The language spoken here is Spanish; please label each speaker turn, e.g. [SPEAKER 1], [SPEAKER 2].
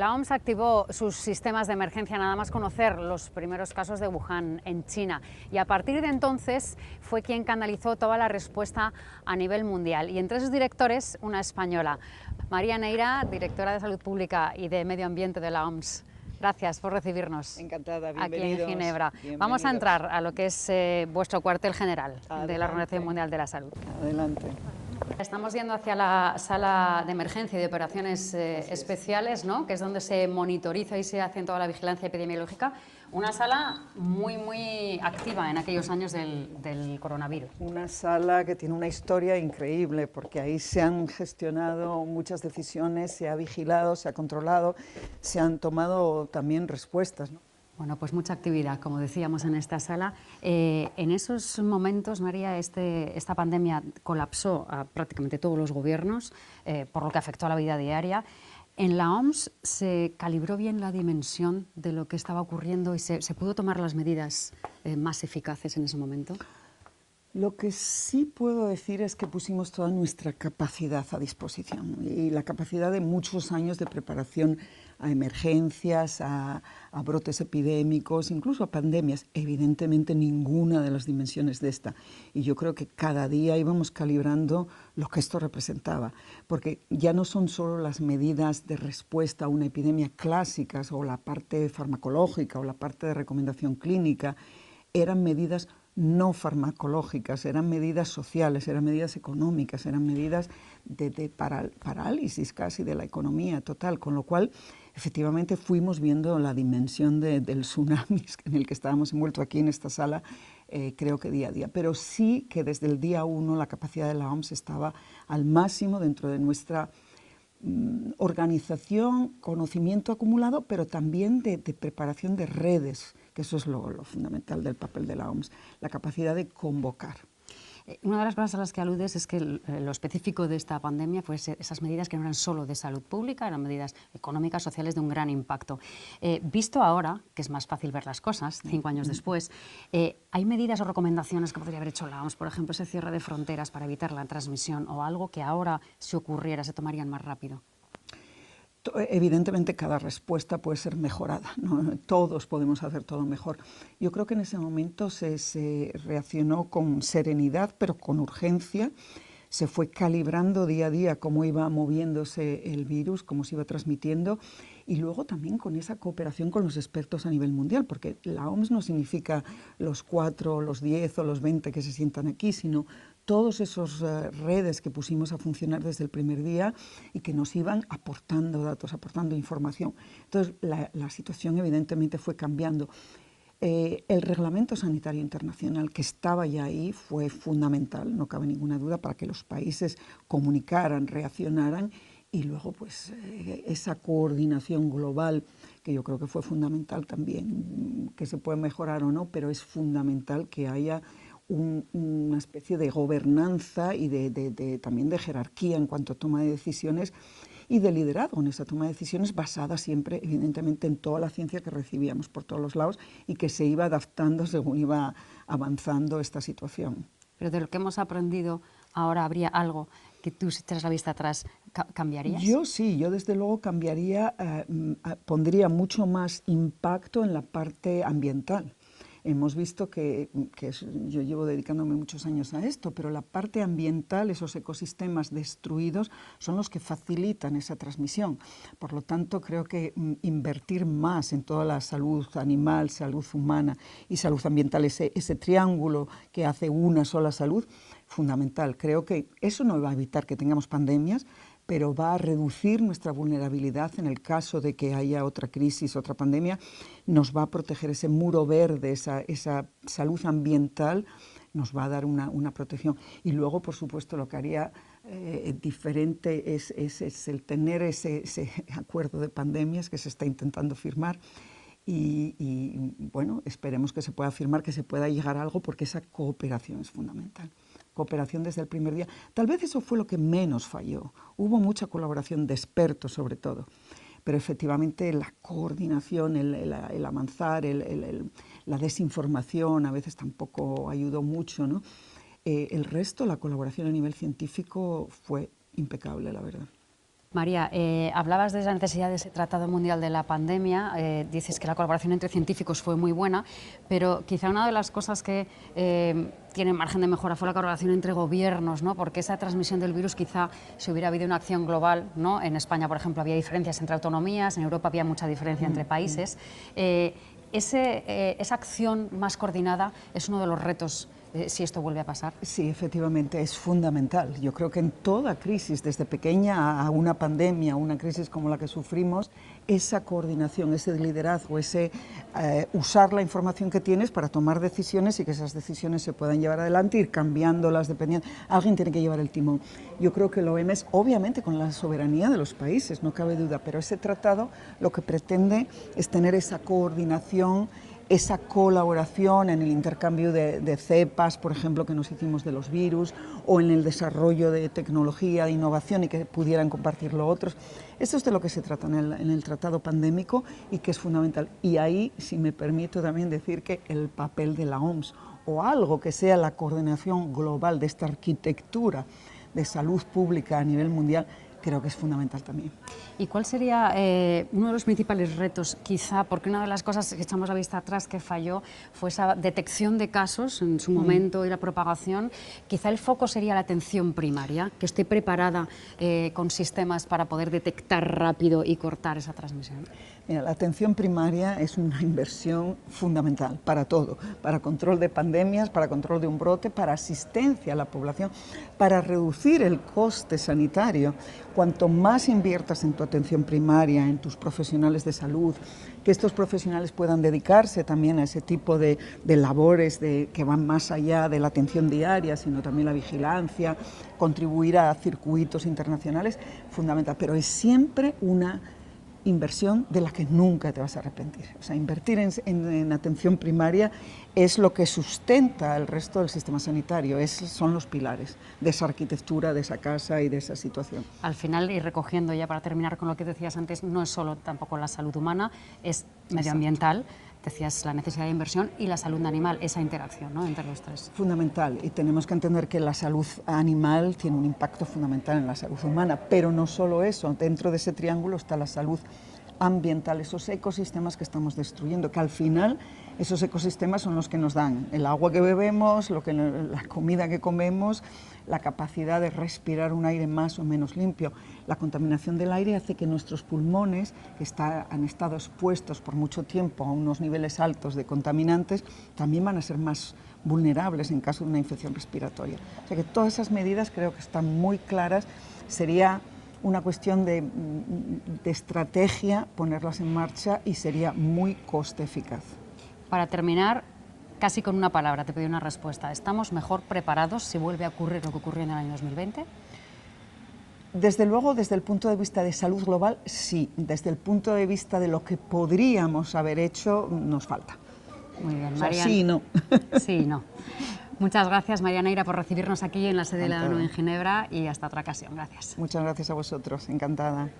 [SPEAKER 1] La OMS activó sus sistemas de emergencia nada más conocer los primeros casos de Wuhan en China y a partir de entonces fue quien canalizó toda la respuesta a nivel mundial. Y entre sus directores, una española, María Neira, directora de Salud Pública y de Medio Ambiente de la OMS. Gracias por recibirnos.
[SPEAKER 2] Encantada,
[SPEAKER 1] aquí en Ginebra.
[SPEAKER 2] Bienvenidos.
[SPEAKER 1] Vamos a entrar a lo que es vuestro cuartel general.
[SPEAKER 2] Adelante.
[SPEAKER 1] De la Organización Mundial de la Salud.
[SPEAKER 2] Adelante.
[SPEAKER 1] Estamos yendo hacia la sala de emergencia y de operaciones especiales, ¿no? Que es donde se monitoriza y se hace toda la vigilancia epidemiológica. Una sala muy activa en aquellos años del coronavirus.
[SPEAKER 2] Una sala que tiene una historia increíble, porque ahí se han gestionado muchas decisiones, se ha vigilado, se ha controlado, se han tomado también respuestas, ¿no?
[SPEAKER 1] Bueno, pues mucha actividad, como decíamos, en esta sala. En esos momentos, María, esta pandemia colapsó a prácticamente todos los gobiernos, por lo que afectó a la vida diaria. En la OMS se calibró bien la dimensión de lo que estaba ocurriendo y se pudo tomar las medidas más eficaces en ese momento.
[SPEAKER 2] Lo que sí puedo decir es que pusimos toda nuestra capacidad a disposición y la capacidad de muchos años de preparación a emergencias, a brotes epidémicos, incluso a pandemias. Evidentemente ninguna de las dimensiones de esta. Y yo creo que cada día íbamos calibrando lo que esto representaba, porque ya no son solo las medidas de respuesta a una epidemia clásicas o la parte farmacológica o la parte de recomendación clínica, eran medidas no farmacológicas, eran medidas sociales, eran medidas económicas, eran medidas de parálisis casi de la economía total, con lo cual efectivamente fuimos viendo la dimensión del tsunami en el que estábamos envueltos aquí en esta sala, creo que día a día. Pero sí que desde el día 1 la capacidad de la OMS estaba al máximo dentro de nuestra organización, conocimiento acumulado, pero también de preparación de redes, que eso es lo fundamental del papel de la OMS, la capacidad de convocar.
[SPEAKER 1] Una de las cosas a las que aludes es que lo específico de esta pandemia fue esas medidas que no eran solo de salud pública, eran medidas económicas, sociales de un gran impacto. Visto ahora, que es más fácil ver las cosas, 5 años después, ¿hay medidas o recomendaciones que podría haber hecho la OMS? Por ejemplo, ese cierre de fronteras para evitar la transmisión o algo que ahora, si ocurriera, se tomarían más rápido.
[SPEAKER 2] Evidentemente cada respuesta puede ser mejorada, ¿no? Todos podemos hacer todo mejor. Yo creo que en ese momento se reaccionó con serenidad, pero con urgencia. Se fue calibrando día a día cómo iba moviéndose el virus, cómo se iba transmitiendo, y luego también con esa cooperación con los expertos a nivel mundial, porque la OMS no significa los 4, los 10 o los 20 que se sientan aquí, sino todas esas redes que pusimos a funcionar desde el primer día y que nos iban aportando datos, aportando información. Entonces, la situación evidentemente fue cambiando. El Reglamento Sanitario Internacional, que estaba ya ahí, fue fundamental, no cabe ninguna duda, para que los países comunicaran, reaccionaran, y luego pues esa coordinación global, que yo creo que fue fundamental también, que se puede mejorar o no, pero es fundamental que haya una especie de gobernanza y también de jerarquía en cuanto a toma de decisiones y de liderazgo en esa toma de decisiones basada siempre, evidentemente, en toda la ciencia que recibíamos por todos los lados y que se iba adaptando según iba avanzando esta situación.
[SPEAKER 1] Pero de lo que hemos aprendido ahora, ¿habría algo que tú, si echas la vista atrás, cambiarías?
[SPEAKER 2] Yo sí, yo desde luego cambiaría, pondría mucho más impacto en la parte ambiental. Hemos visto yo llevo dedicándome muchos años a esto, pero la parte ambiental, esos ecosistemas destruidos, son los que facilitan esa transmisión. Por lo tanto, creo que invertir más en toda la salud animal, salud humana y salud ambiental, ese triángulo que hace una sola salud, fundamental. Creo que eso no va a evitar que tengamos pandemias, pero va a reducir nuestra vulnerabilidad en el caso de que haya otra crisis, otra pandemia, nos va a proteger ese muro verde, esa salud ambiental, nos va a dar una protección. Y luego, por supuesto, lo que haría diferente es el tener ese acuerdo de pandemias que se está intentando firmar. Y bueno, esperemos que se pueda firmar, que se pueda llegar a algo, porque esa cooperación es fundamental. Cooperación desde el primer día. Tal vez eso fue lo que menos falló. Hubo mucha colaboración de expertos sobre todo, pero efectivamente la coordinación, el avanzar, la desinformación a veces tampoco ayudó mucho, ¿no? El resto, la colaboración a nivel científico fue impecable, la verdad.
[SPEAKER 1] María, hablabas de la necesidad de ese Tratado Mundial de la pandemia, dices que la colaboración entre científicos fue muy buena, pero quizá una de las cosas que tiene margen de mejora fue la colaboración entre gobiernos, ¿no? Porque esa transmisión del virus, quizá si hubiera habido una acción global, ¿no? En España, por ejemplo, había diferencias entre autonomías, en Europa había mucha diferencia entre países. Esa acción más coordinada es uno de los retos si esto vuelve a pasar.
[SPEAKER 2] Sí, efectivamente, es fundamental. Yo creo que en toda crisis, desde pequeña a una pandemia, una crisis como la que sufrimos, esa coordinación, ese liderazgo, ese usar la información que tienes para tomar decisiones y que esas decisiones se puedan llevar adelante, ir cambiándolas dependiendo. Alguien tiene que llevar el timón. Yo creo que la OMS, obviamente con la soberanía de los países, no cabe duda, pero ese tratado lo que pretende es tener esa coordinación, esa colaboración en el intercambio de cepas, por ejemplo, que nos hicimos de los virus, o en el desarrollo de tecnología, de innovación y que pudieran compartirlo otros. Esto es de lo que se trata en el tratado pandémico y que es fundamental. Y ahí, si me permito también decir que el papel de la OMS o algo que sea la coordinación global de esta arquitectura de salud pública a nivel mundial, creo que es fundamental también.
[SPEAKER 1] ¿Y cuál sería uno de los principales retos, quizá, porque una de las cosas que echamos la vista atrás que falló fue esa detección de casos en su momento y la propagación? Quizá el foco sería la atención primaria, que esté preparada con sistemas para poder detectar rápido y cortar esa transmisión.
[SPEAKER 2] Mira, la atención primaria es una inversión fundamental para todo, para control de pandemias, para control de un brote, para asistencia a la población, para reducir el coste sanitario. Cuanto más inviertas en tu atención primaria, en tus profesionales de salud, que estos profesionales puedan dedicarse también a ese tipo de labores que van más allá de la atención diaria, sino también la vigilancia, contribuir a circuitos internacionales, fundamental. Pero es siempre una inversión de la que nunca te vas a arrepentir. O sea, invertir en atención primaria es lo que sustenta el resto del sistema sanitario, son los pilares de esa arquitectura, de esa casa y de esa situación.
[SPEAKER 1] Al final, y recogiendo ya para terminar con lo que decías antes, no es solo tampoco la salud humana, es medioambiental. Decías la necesidad de inversión y la salud animal, esa interacción, ¿no?, entre los tres.
[SPEAKER 2] Fundamental, y tenemos que entender que la salud animal tiene un impacto fundamental en la salud humana, pero no solo eso, dentro de ese triángulo está la salud ambiental, esos ecosistemas que estamos destruyendo, que al final esos ecosistemas son los que nos dan el agua que bebemos, la comida que comemos, la capacidad de respirar un aire más o menos limpio. La contaminación del aire hace que nuestros pulmones, que han estado expuestos por mucho tiempo a unos niveles altos de contaminantes, también van a ser más vulnerables en caso de una infección respiratoria. O sea que todas esas medidas creo que están muy claras. Sería una cuestión de estrategia ponerlas en marcha y sería muy coste eficaz.
[SPEAKER 1] Para terminar, casi con una palabra, te pido una respuesta. ¿Estamos mejor preparados si vuelve a ocurrir lo que ocurrió en el año 2020?
[SPEAKER 2] Desde luego, desde el punto de vista de salud global, sí. Desde el punto de vista de lo que podríamos haber hecho, nos falta.
[SPEAKER 1] Muy bien,
[SPEAKER 2] o sea,
[SPEAKER 1] María.
[SPEAKER 2] Sí y no.
[SPEAKER 1] Sí y no. Muchas gracias, María Neira, por recibirnos aquí en la sede de la ONU en Ginebra y hasta otra ocasión. Gracias.
[SPEAKER 2] Muchas gracias a vosotros, encantada.